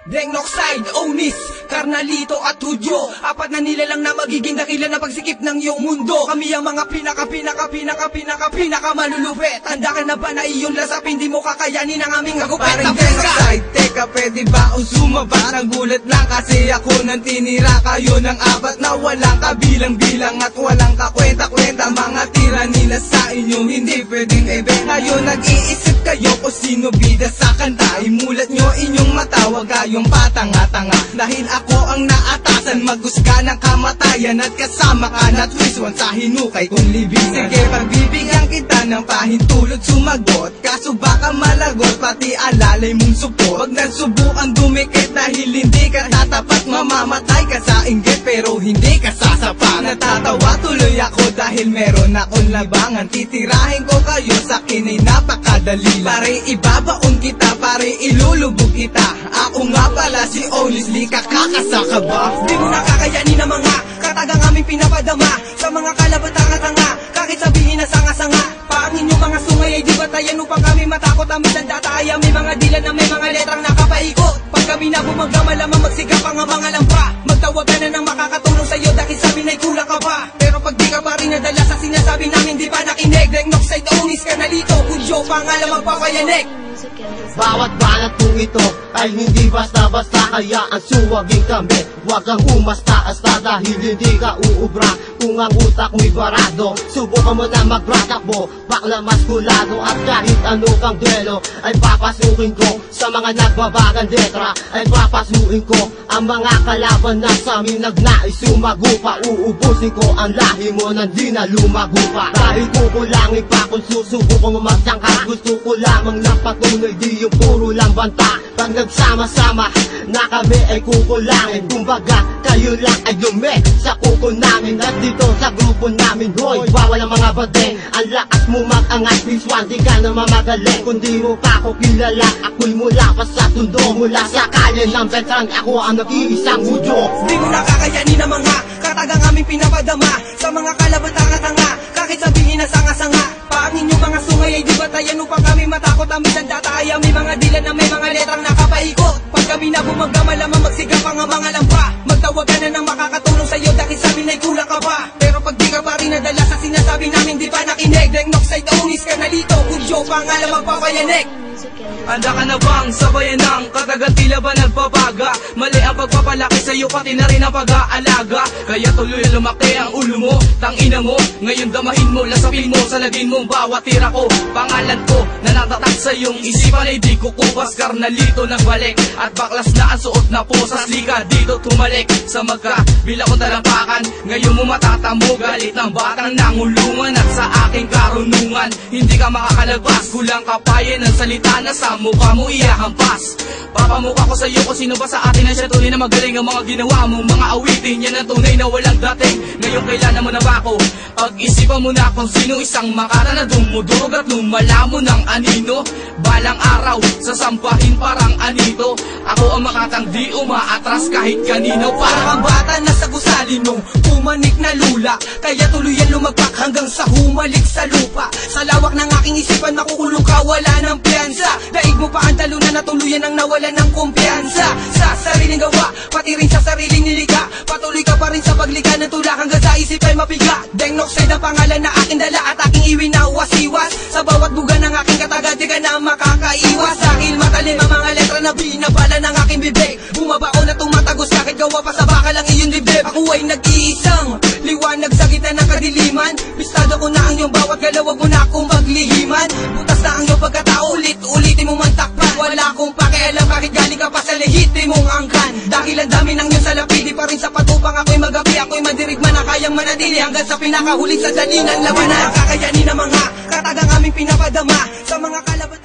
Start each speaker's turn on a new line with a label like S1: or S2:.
S1: Dengnoxide, Onis, Carnalito at Hudyo. Apat na nila lang na magiging dakila na pagsikip ng iyong mundo. Kami ang mga pinaka malulupit. Tanda ka na ba na iyong lasap, hindi mo kakayanin ang aming agupit.
S2: Parang Dengnoxide, teka pwede ba o sumaba? Nagulat lang kasi ako nang tinira kayo ng apat na walang kabilang-bilang at walang kakwenta-kwenta. Mga tira nila sa inyo, hindi pwedeng ebe. Ngayon nag-iisip kayo kung sino bida sa kanta. Imulat nyo inyong mata, wag kayong patanga-tanga. Dahil ako ang naatasan, magusga ng kamatayan. At kasama ka na twist one sa hinukay kong libing. Sige, pagbibigyan kita ng pahintulot, sumagot. Kaso baka malagot, pati alalay mong support. Pag nagsubukan dumikit dahil hindi ka tatapat, mamamatay ka sa inggit pero hindi ka sasapat. Natatawa tuloy ako dahil meron akong labangan. Titirahin ko kayo, sa akin ay napakadali. Pare ibabaon kita, pare ilulubog kita. Ako nga pala si Onis, di ka kakasaka ba?
S1: Di mo nakakayanin ang mga katagang aming pinapadama. Sa mga kalabata-katanga, kahit sabihin na sanga-sanga. Paang inyong mga sungay ay di batayan upang kami matakot. Amin ang dataya, may mga dilan na may mga letrang nakapaikot. Pag kami na bumagda, malamang magsigap ang mga lampa. Magtawag ka na ng makakatulong sa'yo dahil sabi na'y kulang ka pa. Pero pag di ka pa rin nadala sa sinasabi namin, di pa nakinig. Dengnoxide, Onis, Carnalito, Hudyo, pangalan magpapayanig.
S3: Bawat banat kong ito ay hindi basta-basta, kaya ang suwagin kami. Huwag kang umasta-asta dahil hindi ka uubra. Kung ang utak mo'y barado, subukan mo na magbratakbo. Bakla maskulado at kahit ano kang duelo ay papasukin ko. Sa mga nagbabagang letra ay papasukin ko. Ang mga kalaban na sa amin nagnais sumagupa. Uubusin ko ang lahi mo nang di na lumagupa. Dahil kukulangin pa kung susubukan mo magtangka. Gusto ko lamang ng patunay, di yung puro lang banta. Pag nagsama-sama na kami ay kukulangin. Kumbaga kayo lang ay lumi sa kuko namin. At dito sa grupo namin, hoy, bawal ang mga badeng. Ang lakas mo mag-angat, please one, di ka na mamagaling. Kung di mo pa ako kilala, ako'y mula pa sa tundo. Mula sa kalye ng veteran, ako ang nag-iisang Hudyo.
S1: Di mo nakakayanin ang mga katagang aming pinapadama. Sa mga kalabata-katanga, kahit sabihin na sanga-sanga. Paang inyong mga sungay ay di batayan upang kami matakot. Amin ang dataya, may mga dilan na may mga letrang nakapaikot. Pag kami na bumagda, malamang magsigap ang mga lampa. Magtawag ka na ng makakatulong sa'yo dahil sabi na'y kulang ka pa. Pero pag di ka pa rin nadala sa sinasabi namin, di pa nakinig. Dengnoxide, Onis, Carnalito, Hudyo, pangalan magpapayanig.
S2: Handa ka na bang sabayan ng katagat, tila ba nagbabaga? Mali ang pagpapalaki sa'yo, pati na rin ang pag-aalaga. Kaya tuloy lumaki ang ulo mo, tangina mo. Ngayon damahin mo, lasapin mo, salagin mo bawat tira ko. Pangalan ko na natatak sa iyong isipan ay di kukupas. Carnalito nagbalik at baklas na ang suot na posas. Lika dito tumalik sa magkabila kong talampakan. Ngayon mo matatamo galit ng batang nangulungan. At sa aking karunungan, hindi ka makakalabas. Kulang kapayan ng salita na sa mukha mo iyahampas. Papamukha ko sa'yo kung sino ba sa atin na siya tunay na magaling. Ang mga ginawa mo, mga awitin, yan ang tunay na walang dating. Ngayon kailan mo na ba ako? Pag-isipan mo na kung sino isang makata na dumudurog at lumala mo ng anino. Balang araw, sasampahin parang anito. Ako ang makatang di umaatras kahit kanino.
S1: Parang ang bata na sa gusali nung pumanik na lula. Kaya tuluyan lumagpak hanggang sa humalik sa lupa. Sa lawak ng aking isipan, makukulong ka, wala ng piyansa. Daig mo pa ang talunan na tuluyan ang nawalan ng kumpiyansa. Sa sariling gawa, pati rin sa sariling nilika. Patuloy ka pa rin sa paglika ng tulak hanggang sa isip ay mabiga. Dengnoxide ang pangalan na aking dala at aking iwinawas-iwas. Sa bawat buga ng aking katagat, di ka na makakaiwas. Dahil matalim ang mga letra na binabala ng aking bibig. Bumabao na tumatagos kahit gawa pa sa bakal ang iyong dibdib. Ako ay nag-iisang liwanag sa gitna ng kadiliman. Bistado ko na ang iyong bawat galaw, wag mo na akong maglihiman. Butas na ang iyong pagkatao, ulitin mo man takpan. Wala akong pakialam kahit galing ka pa sa lehitimong angkan. Dahil ang dami ng iyong salapi, di pa rin sapat upang ako'y magabi. Ako'y madirigman na kayang manatili hanggang sa pinakahuling sandali ng laban. Nakakayanin ang mga katagang aming pinapadama. Sa mga kalaban